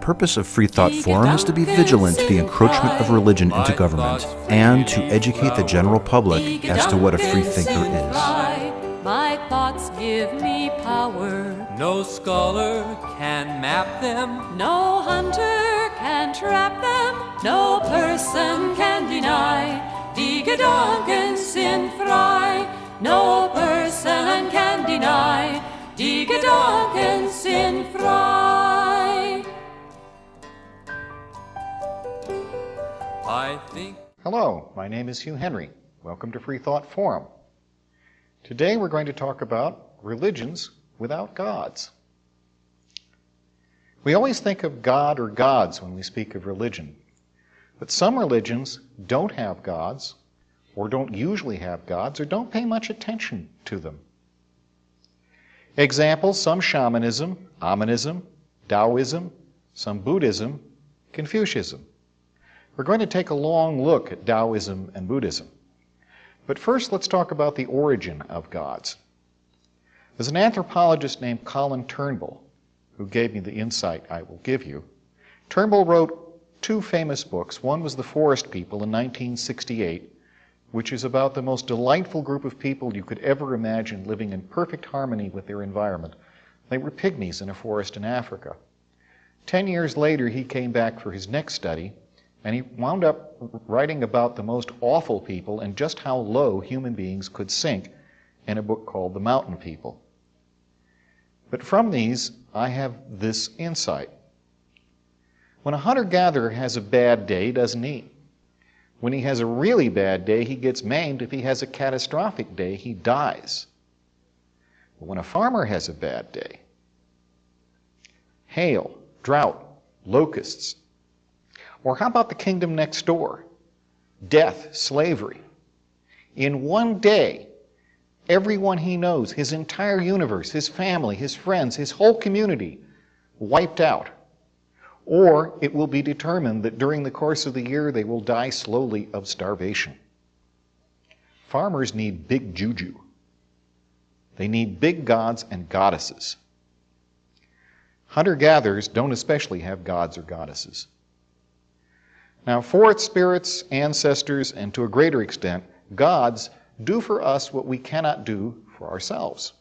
purpose of Freethought Forum is to be vigilant to the encroachment of religion into government and to educate the general public as to what a freethinker is. My thoughts give me power. No scholar can map them. No hunter can trap them. No person can deny. Die Gedanken sind frei. No person can deny. Die Gedanken sind frei. I think. Hello, my name is Hugh Henry. Welcome to Freethought Forum. Today we're going to talk about religions without gods. We always think of God or gods when we speak of religion, but some religions don't have gods, or don't usually have gods, or don't pay much attention to them. Examples: some shamanism, Aminism, Taoism, some Buddhism, Confucianism. We're going to take a long look at Taoism and Buddhism. But first, let's talk about the origin of gods. There's an anthropologist named Colin Turnbull who gave me the insight I will give you. Turnbull wrote two famous books. One was The Forest People in 1968, which is about the most delightful group of people you could ever imagine living in perfect harmony with their environment. They were pygmies in a forest in Africa. 10 years later, he came back for his next study, and he wound up writing about the most awful people and just how low human beings could sink in a book called The Mountain People. But from these, I have this insight. When a hunter-gatherer has a bad day, he doesn't eat. When he has a really bad day, he gets maimed. If he has a catastrophic day, he dies. But when a farmer has a bad day, hail, drought, locusts, or how about the kingdom next door? Death, slavery. In one day, everyone he knows, his entire universe, his family, his friends, his whole community, wiped out. Or it will be determined that during the course of the year they will die slowly of starvation. Farmers need big juju. They need big gods and goddesses. Hunter-gatherers don't especially have gods or goddesses. Now, forest spirits, ancestors, and to a greater extent, gods do for us what we cannot do for ourselves.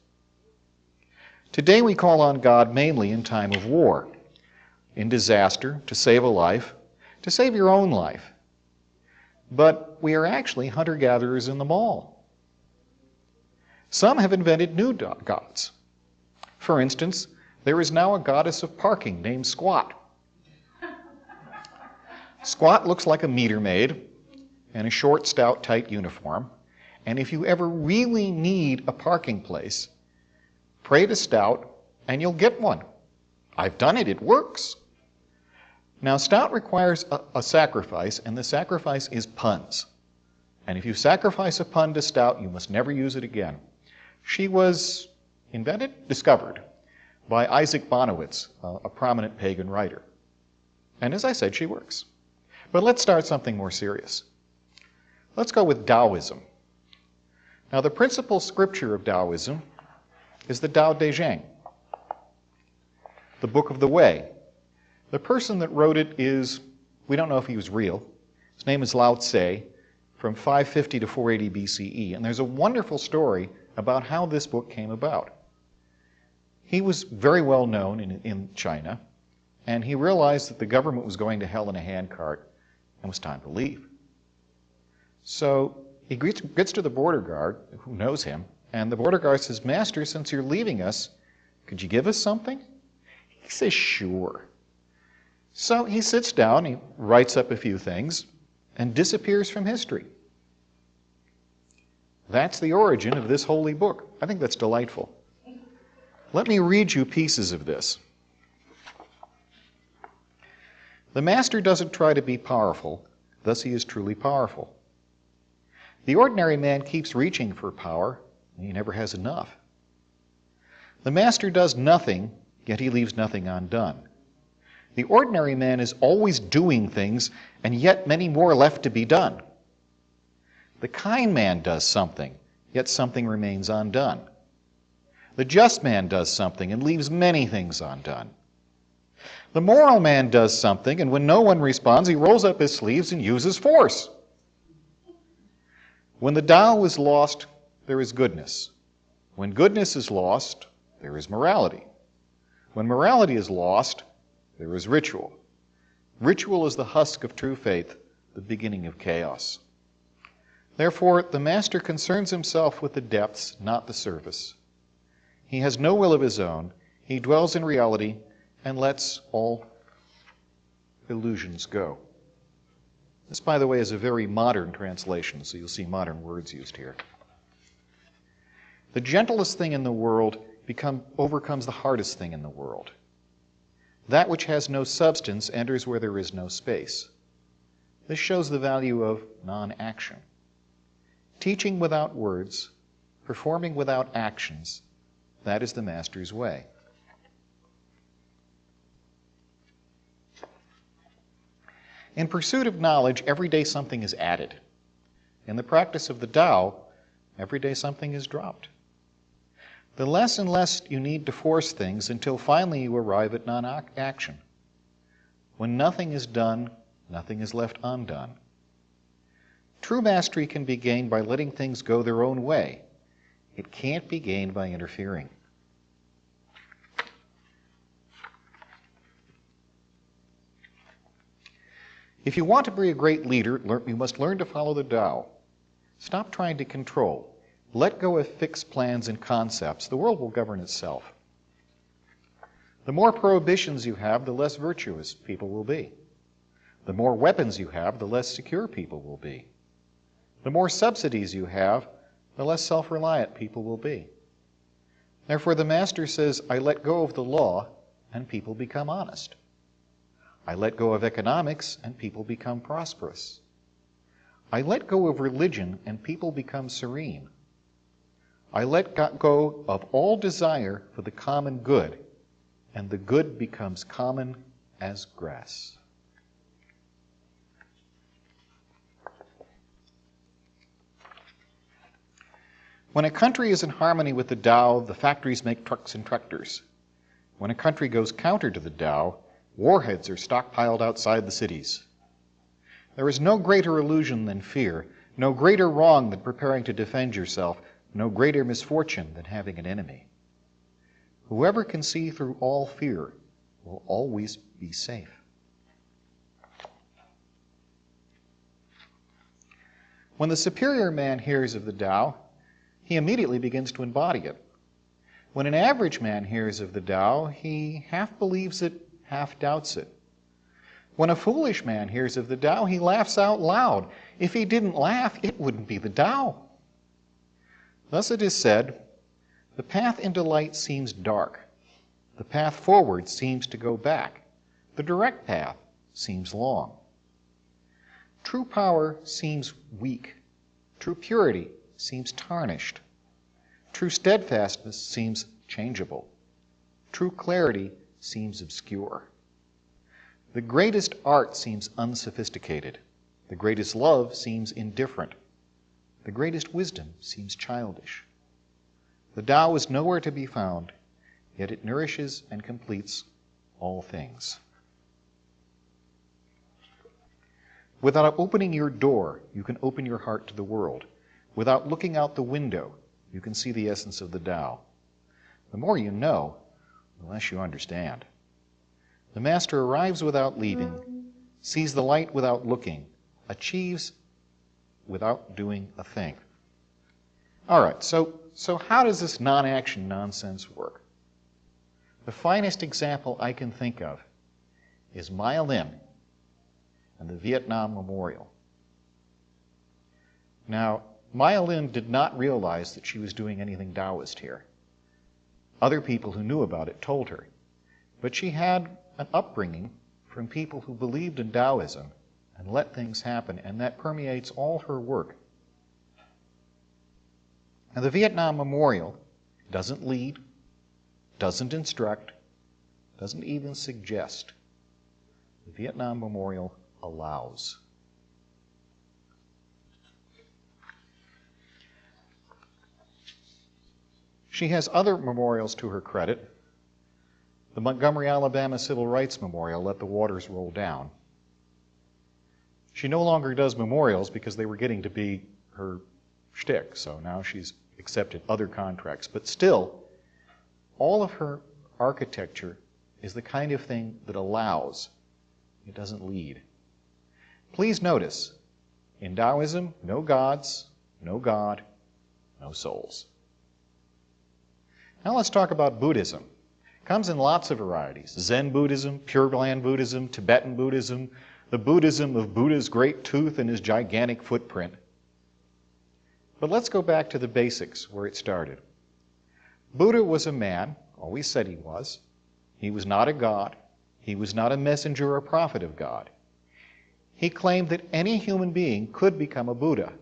Today we call on God mainly in time of war, in disaster, to save a life, to save your own life. But we are actually hunter-gatherers in the mall. Some have invented new gods. For instance, there is now a goddess of parking named Squat. Squat looks like a meter maid in a short, stout, tight uniform. And if you ever really need a parking place, pray to Stout and you'll get one. I've done it, it works. Now, Stout requires a sacrifice, and the sacrifice is puns. And if you sacrifice a pun to Stout, you must never use it again. She was discovered by Isaac Bonowitz, a prominent pagan writer. And as I said, she works. But let's start something more serious. Let's go with Taoism. Now, the principal scripture of Taoism is the Tao Te Ching, the Book of the Way. The person that wrote it we don't know if he was real. His name is Lao Tse, from 550 to 480 BCE. And there's a wonderful story about how this book came about. He was very well known in China, and he realized that the government was going to hell in a handcart and it was time to leave. So he gets to the border guard, who knows him, and the border guard says, "Master, since you're leaving us, could you give us something?" He says, "Sure." So he sits down, he writes up a few things, and disappears from history. That's the origin of this holy book. I think that's delightful. Let me read you pieces of this. The master doesn't try to be powerful, thus he is truly powerful. The ordinary man keeps reaching for power, and he never has enough. The master does nothing, yet he leaves nothing undone. The ordinary man is always doing things, and yet many more left to be done. The kind man does something, yet something remains undone. The just man does something and leaves many things undone. The moral man does something, and when no one responds, he rolls up his sleeves and uses force. When the Tao is lost, there is goodness. When goodness is lost, there is morality. When morality is lost, there is ritual. Ritual is the husk of true faith, the beginning of chaos. Therefore, the master concerns himself with the depths, not the surface. He has no will of his own. He dwells in reality and lets all illusions go. This, by the way, is a very modern translation, so you'll see modern words used here. The gentlest thing in the world overcomes the hardest thing in the world. That which has no substance enters where there is no space. This shows the value of non-action. Teaching without words, performing without actions, that is the master's way. In pursuit of knowledge, every day something is added. In the practice of the Tao, every day something is dropped. The less and less you need to force things until finally you arrive at non-action. When nothing is done, nothing is left undone. True mastery can be gained by letting things go their own way. It can't be gained by interfering. If you want to be a great leader, you must learn to follow the Tao. Stop trying to control. Let go of fixed plans and concepts. The world will govern itself. The more prohibitions you have, the less virtuous people will be. The more weapons you have, the less secure people will be. The more subsidies you have, the less self-reliant people will be. Therefore, the Master says, I let go of the law, and people become honest. I let go of economics, and people become prosperous. I let go of religion, and people become serene. I let go of all desire for the common good, and the good becomes common as grass. When a country is in harmony with the Tao, the factories make trucks and tractors. When a country goes counter to the Tao, warheads are stockpiled outside the cities. There is no greater illusion than fear, no greater wrong than preparing to defend yourself, no greater misfortune than having an enemy. Whoever can see through all fear will always be safe. When the superior man hears of the Tao, he immediately begins to embody it. When an average man hears of the Tao, he half believes it, half doubts it. When a foolish man hears of the Tao, he laughs out loud. If he didn't laugh, it wouldn't be the Tao. Thus it is said, the path into light seems dark. The path forward seems to go back. The direct path seems long. True power seems weak. True purity seems tarnished. True steadfastness seems changeable. True clarity seems obscure. The greatest art seems unsophisticated. The greatest love seems indifferent. The greatest wisdom seems childish. The Tao is nowhere to be found, yet it nourishes and completes all things. Without opening your door, you can open your heart to the world. Without looking out the window, you can see the essence of the Tao. The more you know, the less you understand. The Master arrives without leaving, sees the light without looking, achieves without doing a thing. All right, so how does this non-action nonsense work? The finest example I can think of is Maya Lin and the Vietnam Memorial. Now, Maya Lin did not realize that she was doing anything Taoist here. Other people who knew about it told her. But she had an upbringing from people who believed in Taoism and let things happen, and that permeates all her work. Now, the Vietnam Memorial doesn't lead, doesn't instruct, doesn't even suggest. The Vietnam Memorial allows. She has other memorials to her credit. The Montgomery, Alabama Civil Rights Memorial let the waters roll down. She no longer does memorials because they were getting to be her shtick, so now she's accepted other contracts. But still, all of her architecture is the kind of thing that allows, it doesn't lead. Please notice, in Taoism, no gods, no God, no souls. Now let's talk about Buddhism. It comes in lots of varieties. Zen Buddhism, Pure Land Buddhism, Tibetan Buddhism, the Buddhism of Buddha's great tooth and his gigantic footprint. But let's go back to the basics where it started. Buddha was a man, always said he was. He was not a god. He was not a messenger or prophet of God. He claimed that any human being could become a Buddha.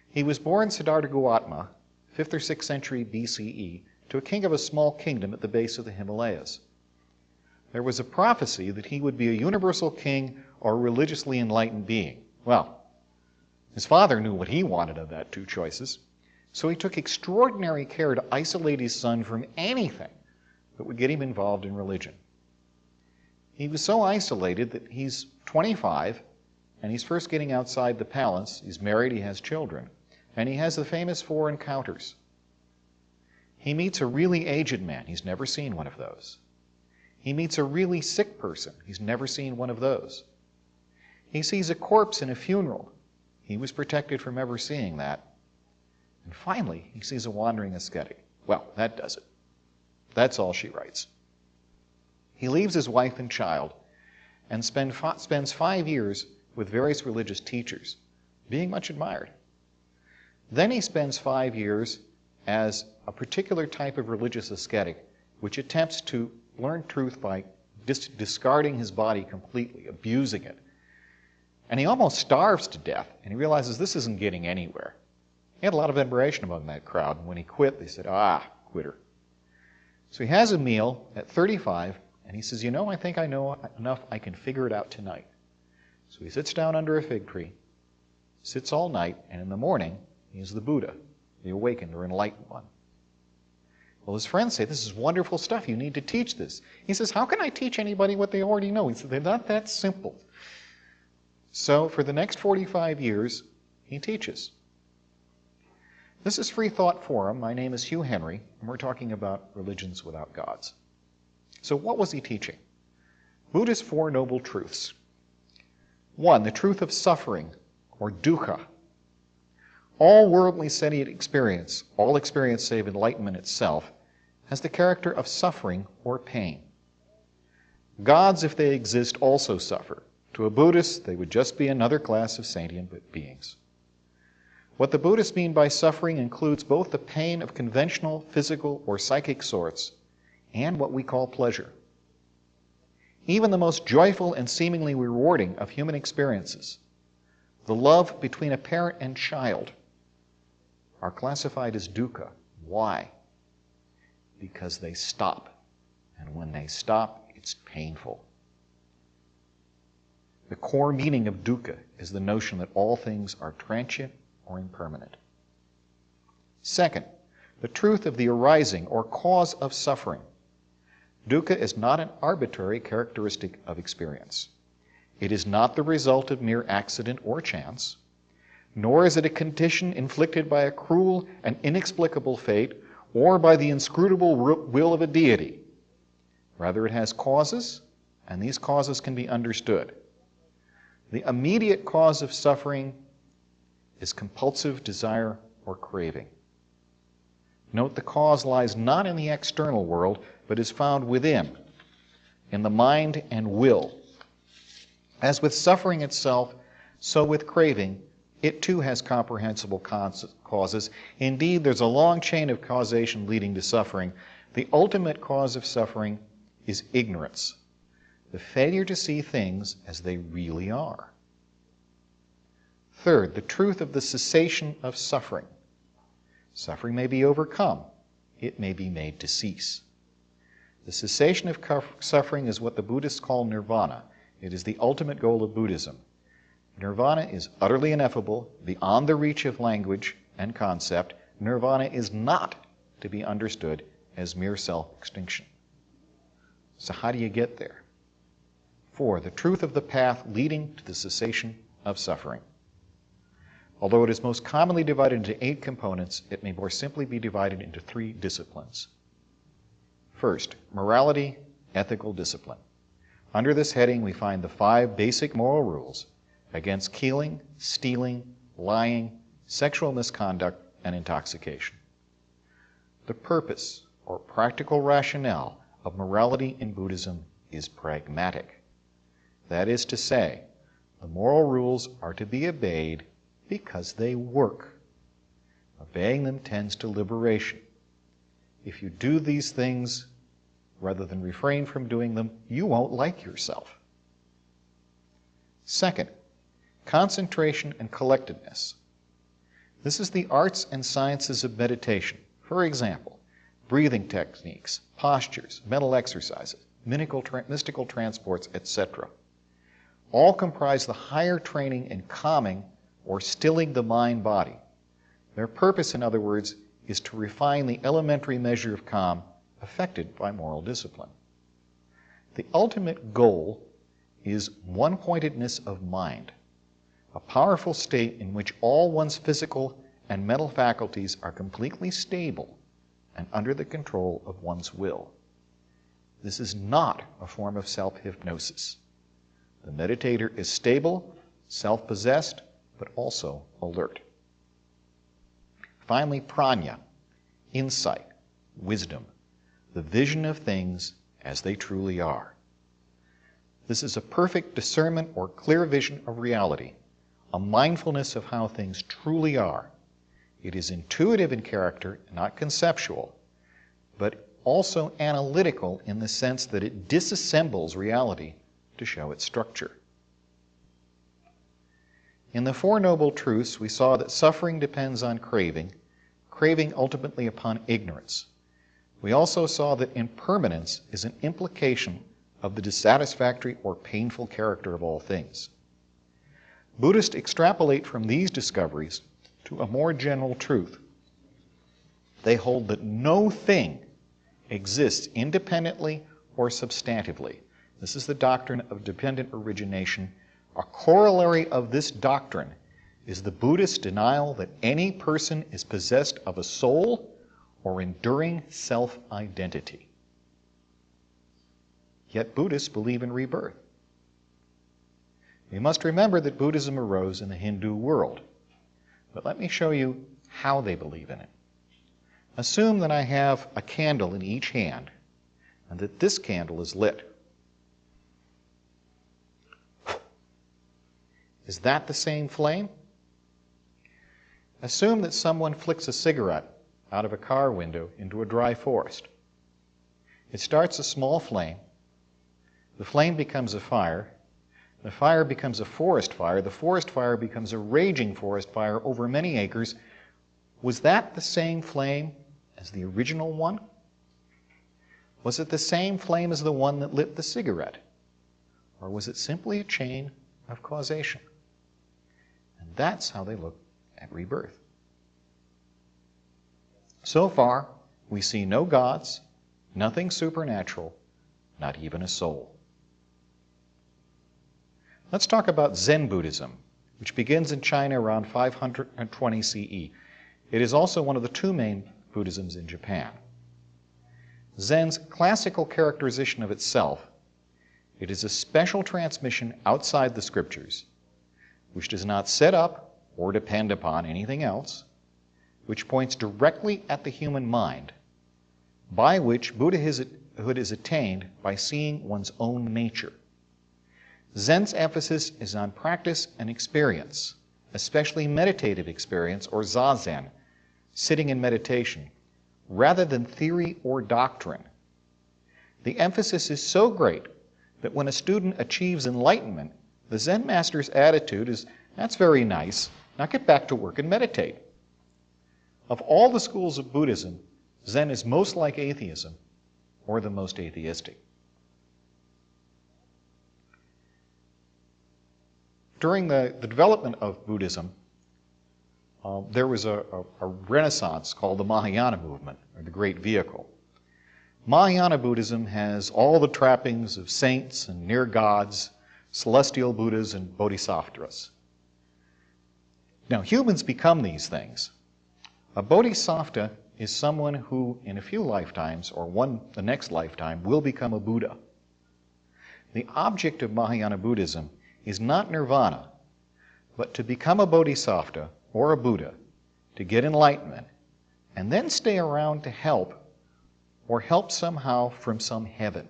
He was born Siddhartha Gautama, 5th or 6th century BCE, to a king of a small kingdom at the base of the Himalayas. There was a prophecy that he would be a universal king or a religiously enlightened being. Well, his father knew what he wanted of that two choices, so he took extraordinary care to isolate his son from anything that would get him involved in religion. He was so isolated that he's 25, and he's first getting outside the palace. He's married, he has children, and he has the famous 4 encounters. He meets a really aged man. He's never seen one of those. He meets a really sick person. He's never seen one of those. He sees a corpse in a funeral. He was protected from ever seeing that. And finally, he sees a wandering ascetic. Well, that does it. That's all she writes. He leaves his wife and child and spends 5 years with various religious teachers, being much admired. Then he spends 5 years as a particular type of religious ascetic which attempts to learn truth by discarding his body completely, abusing it. And he almost starves to death, and he realizes this isn't getting anywhere. He had a lot of admiration among that crowd, and when he quit, they said, quitter. So he has a meal at 35, and he says, I think I know enough, I can figure it out tonight. So he sits down under a fig tree, sits all night, and in the morning, he's the Buddha, the awakened or enlightened one. Well, his friends say, this is wonderful stuff, you need to teach this. He says, how can I teach anybody what they already know? He said, they're not that simple. So for the next 45 years, he teaches. This is Freethought Forum. My name is Hugh Henry, and we're talking about religions without gods. So what was he teaching? Buddha's 4 noble truths. 1, the truth of suffering, or dukkha. All worldly sentient experience, all experience save enlightenment itself, has the character of suffering or pain. Gods, if they exist, also suffer. To a Buddhist, they would just be another class of sentient beings. What the Buddhists mean by suffering includes both the pain of conventional physical or psychic sorts and what we call pleasure. Even the most joyful and seemingly rewarding of human experiences, the love between a parent and child, are classified as dukkha. Why? Because they stop. And when they stop, it's painful. The core meaning of dukkha is the notion that all things are transient or impermanent. Second, the truth of the arising or cause of suffering. Dukkha is not an arbitrary characteristic of experience. It is not the result of mere accident or chance, nor is it a condition inflicted by a cruel and inexplicable fate or by the inscrutable will of a deity. Rather, it has causes, and these causes can be understood. The immediate cause of suffering is compulsive desire or craving. Note the cause lies not in the external world, but is found within, in the mind and will. As with suffering itself, so with craving, it too has comprehensible causes. Indeed, there's a long chain of causation leading to suffering. The ultimate cause of suffering is ignorance, the failure to see things as they really are. Third, the truth of the cessation of suffering. Suffering may be overcome. It may be made to cease. The cessation of suffering is what the Buddhists call nirvana. It is the ultimate goal of Buddhism. Nirvana is utterly ineffable, beyond the reach of language and concept. Nirvana is not to be understood as mere self-extinction. So how do you get there? 4. The truth of the path leading to the cessation of suffering. Although it is most commonly divided into 8 components, it may more simply be divided into 3 disciplines. First, morality, ethical discipline. Under this heading, we find the 5 basic moral rules against killing, stealing, lying, sexual misconduct, and intoxication. The purpose or practical rationale of morality in Buddhism is pragmatic. That is to say, the moral rules are to be obeyed because they work. Obeying them tends to liberation. If you do these things rather than refrain from doing them, you won't like yourself. Second, concentration and collectedness. This is the arts and sciences of meditation. For example, breathing techniques, postures, mental exercises, mystical transports, etc. All comprise the higher training in calming or stilling the mind-body. Their purpose, in other words, is to refine the elementary measure of calm affected by moral discipline. The ultimate goal is one-pointedness of mind, a powerful state in which all one's physical and mental faculties are completely stable and under the control of one's will. This is not a form of self-hypnosis. The meditator is stable, self-possessed, but also alert. Finally, prajna, insight, wisdom, the vision of things as they truly are. This is a perfect discernment or clear vision of reality, a mindfulness of how things truly are. It is intuitive in character, not conceptual, but also analytical in the sense that it disassembles reality to show its structure. In the Four Noble Truths, we saw that suffering depends on craving, craving ultimately upon ignorance. We also saw that impermanence is an implication of the dissatisfactory or painful character of all things. Buddhists extrapolate from these discoveries to a more general truth. They hold that no thing exists independently or substantively. This is the doctrine of dependent origination. A corollary of this doctrine is the Buddhist denial that any person is possessed of a soul or enduring self-identity. Yet Buddhists believe in rebirth. We must remember that Buddhism arose in the Hindu world, but let me show you how they believe in it. Assume that I have a candle in each hand and that this candle is lit. Is that the same flame? Assume that someone flicks a cigarette out of a car window into a dry forest. It starts a small flame. The flame becomes a fire. The fire becomes a forest fire. The forest fire becomes a raging forest fire over many acres. Was that the same flame as the original one? Was it the same flame as the one that lit the cigarette? Or was it simply a chain of causation? And that's how they look at rebirth. So far, we see no gods, nothing supernatural, not even a soul. Let's talk about Zen Buddhism, which begins in China around 520 CE. It is also one of the 2 main Buddhisms in Japan. Zen's classical characterization of itself, it is a special transmission outside the scriptures, which does not set up or depend upon anything else, which points directly at the human mind, by which Buddhahood is attained by seeing one's own nature. Zen's emphasis is on practice and experience, especially meditative experience or zazen, sitting in meditation, rather than theory or doctrine. The emphasis is so great that when a student achieves enlightenment, the Zen master's attitude is, "That's very nice, now get back to work and meditate." Of all the schools of Buddhism, Zen is most like atheism, or the most atheistic. During the development of Buddhism, there was a renaissance called the Mahayana movement, or the Great Vehicle. Mahayana Buddhism has all the trappings of saints and near gods, celestial Buddhas and bodhisattvas. Now, humans become these things. A bodhisattva is someone who, in a few lifetimes, or the next lifetime, will become a Buddha. The object of Mahayana Buddhism is not nirvana, but to become a bodhisattva or a Buddha, to get enlightenment, and then stay around to help, or help somehow from some heaven.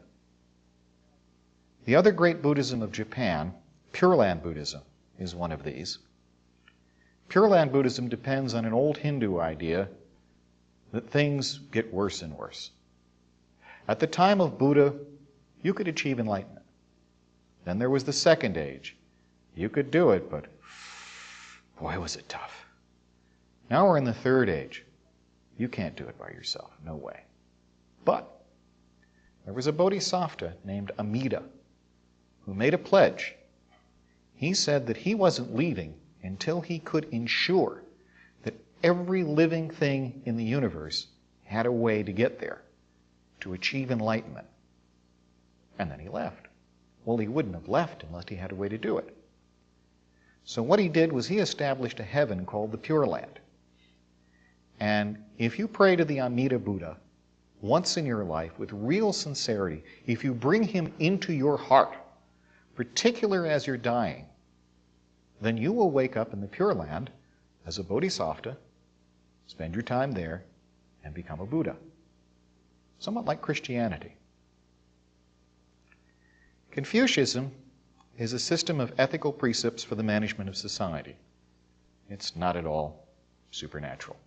The other great Buddhism of Japan, Pure Land Buddhism, is one of these. Pure Land Buddhism depends on an old Hindu idea that things get worse and worse. At the time of Buddha, you could achieve enlightenment. Then there was the Second Age. You could do it, but boy, was it tough. Now we're in the Third Age. You can't do it by yourself, no way. But there was a bodhisattva named Amida who made a pledge. He said that he wasn't leaving until he could ensure that every living thing in the universe had a way to get there, to achieve enlightenment. And then he left. Well, he wouldn't have left unless he had a way to do it. So what he did was he established a heaven called the Pure Land. And if you pray to the Amida Buddha once in your life with real sincerity, if you bring him into your heart, particularly as you're dying, then you will wake up in the Pure Land as a bodhisattva, spend your time there, and become a Buddha. Somewhat like Christianity. Confucianism is a system of ethical precepts for the management of society. It's not at all supernatural.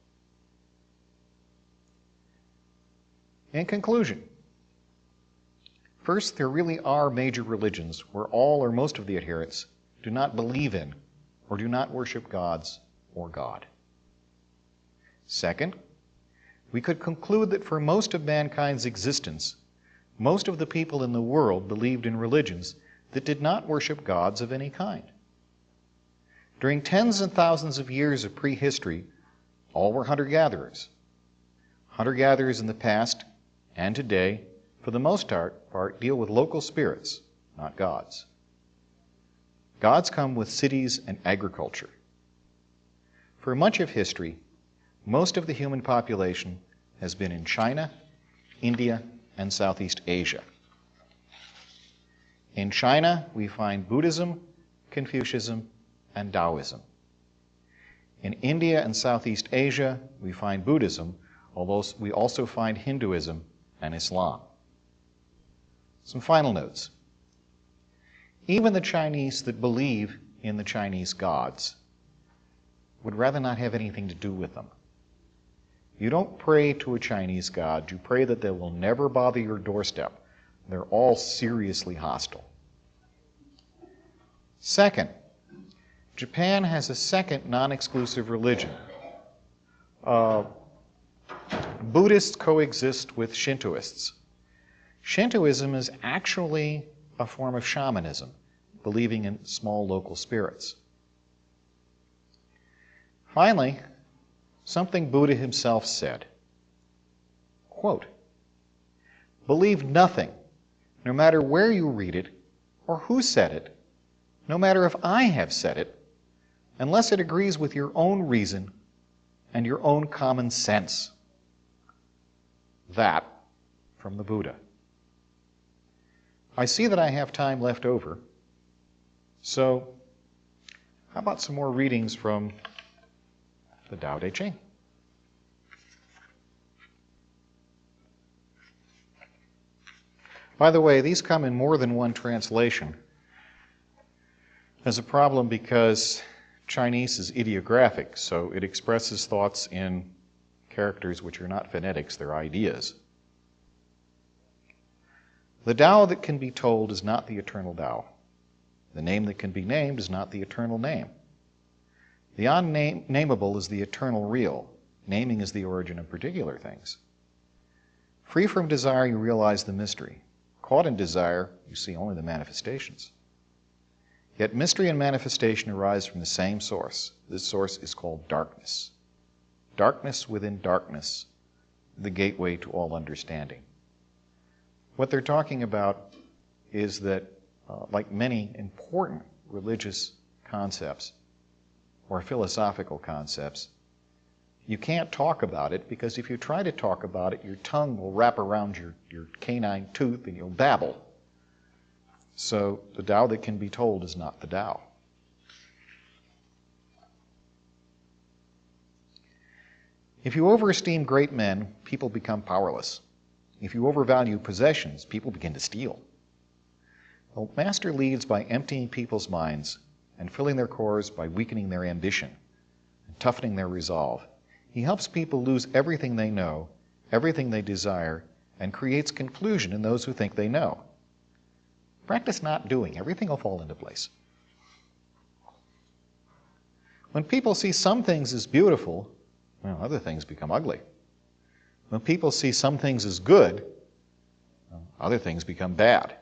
In conclusion, first, there really are major religions where all or most of the adherents do not believe in or do not worship gods or God. Second, we could conclude that for most of mankind's existence, most of the people in the world believed in religions that did not worship gods of any kind. During tens and thousands of years of prehistory, all were hunter-gatherers. Hunter-gatherers in the past and today, for the most part, deal with local spirits, not gods. Gods come with cities and agriculture. For much of history, most of the human population has been in China, India, and Southeast Asia. In China, we find Buddhism, Confucianism, and Taoism. In India and Southeast Asia, we find Buddhism, although we also find Hinduism and Islam. Some final notes. Even the Chinese that believe in the Chinese gods would rather not have anything to do with them. You don't pray to a Chinese god, you pray that they will never bother your doorstep. They're all seriously hostile. Second, Japan has a second non-exclusive religion. Buddhists coexist with Shintoists. Shintoism is actually a form of shamanism, believing in small local spirits. Finally, something Buddha himself said, quote, "Believe nothing, no matter where you read it or who said it, no matter if I have said it, unless it agrees with your own reason and your own common sense." That from the Buddha. I see that I have time left over, so how about some more readings from the Tao Te Ching? By the way, these come in more than one translation. There's a problem because Chinese is ideographic, so it expresses thoughts in characters which are not phonetics, they're ideas. The Tao that can be told is not the eternal Tao. The name that can be named is not the eternal name. The unnameable is the eternal real. Naming is the origin of particular things. Free from desire, you realize the mystery. Caught in desire, you see only the manifestations. Yet mystery and manifestation arise from the same source. This source is called darkness. Darkness within darkness, the gateway to all understanding. What they're talking about is that, like many important religious concepts or philosophical concepts, you can't talk about it, because if you try to talk about it, your tongue will wrap around your canine tooth and you'll babble. So the Tao that can be told is not the Tao. If you overesteem great men, people become powerless. If you overvalue possessions, people begin to steal. The Master leads by emptying people's minds and filling their cores by weakening their ambition and toughening their resolve. He helps people lose everything they know, everything they desire, and creates confusion in those who think they know. Practice not doing. Everything will fall into place. When people see some things as beautiful, well, other things become ugly. When people see some things as good, well, other things become bad.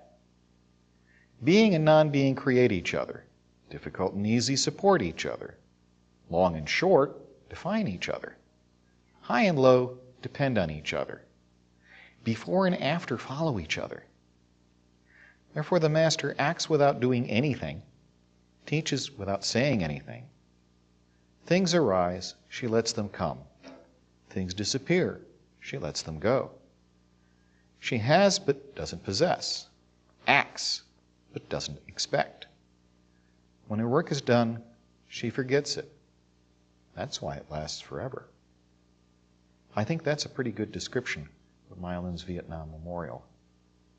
Being and non-being create each other. Difficult and easy support each other. Long and short define each other. High and low depend on each other. Before and after follow each other. Therefore, the Master acts without doing anything, teaches without saying anything. Things arise, she lets them come. Things disappear, she lets them go. She has but doesn't possess, acts but doesn't expect. When her work is done, she forgets it. That's why it lasts forever. I think that's a pretty good description of Myolin's Vietnam Memorial.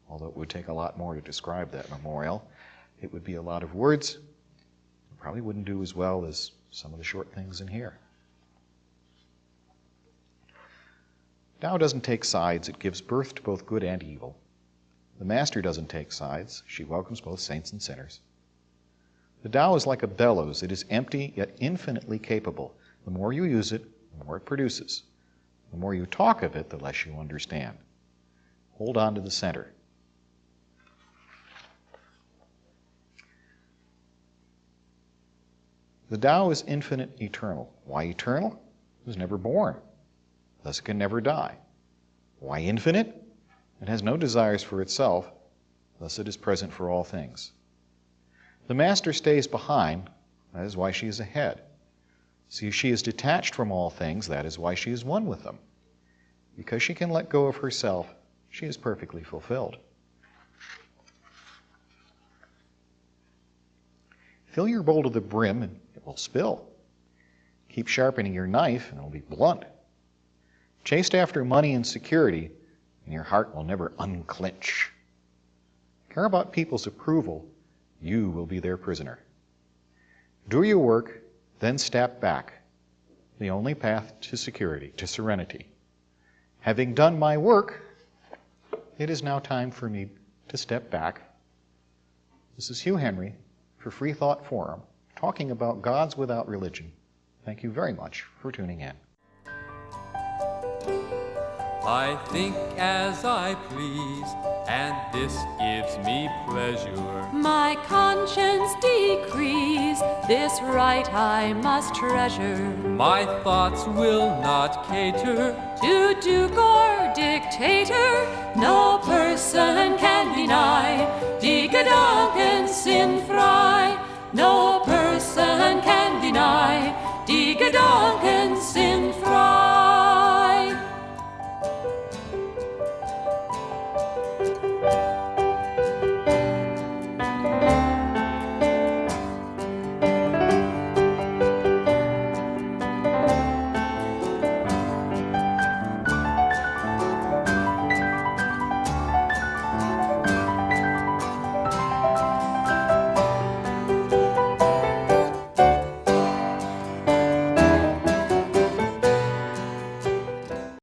Although it would take a lot more to describe that memorial. It would be a lot of words. It probably wouldn't do as well as some of the short things in here. Tao doesn't take sides. It gives birth to both good and evil. The Master doesn't take sides. She welcomes both saints and sinners. The Tao is like a bellows. It is empty yet infinitely capable. The more you use it, the more it produces. The more you talk of it, the less you understand. Hold on to the center. The Tao is infinite, eternal. Why eternal? It was never born. Thus it can never die. Why infinite? It has no desires for itself. Thus it is present for all things. The Master stays behind. That is why she is ahead. See, she is detached from all things. That is why she is one with them. Because she can let go of herself, she is perfectly fulfilled. Fill your bowl to the brim and it will spill. Keep sharpening your knife and it will be blunt. Chased after money and security, and your heart will never unclench. Care about people's approval, you will be their prisoner. Do your work, then step back. The only path to security, to serenity. Having done my work, it is now time for me to step back. This is Hugh Henry for Freethought Forum, talking about gods without religion. Thank you very much for tuning in. I think as I please, and this gives me pleasure. My conscience decrees, this right I must treasure. My thoughts will not cater To duke or dictator, no person can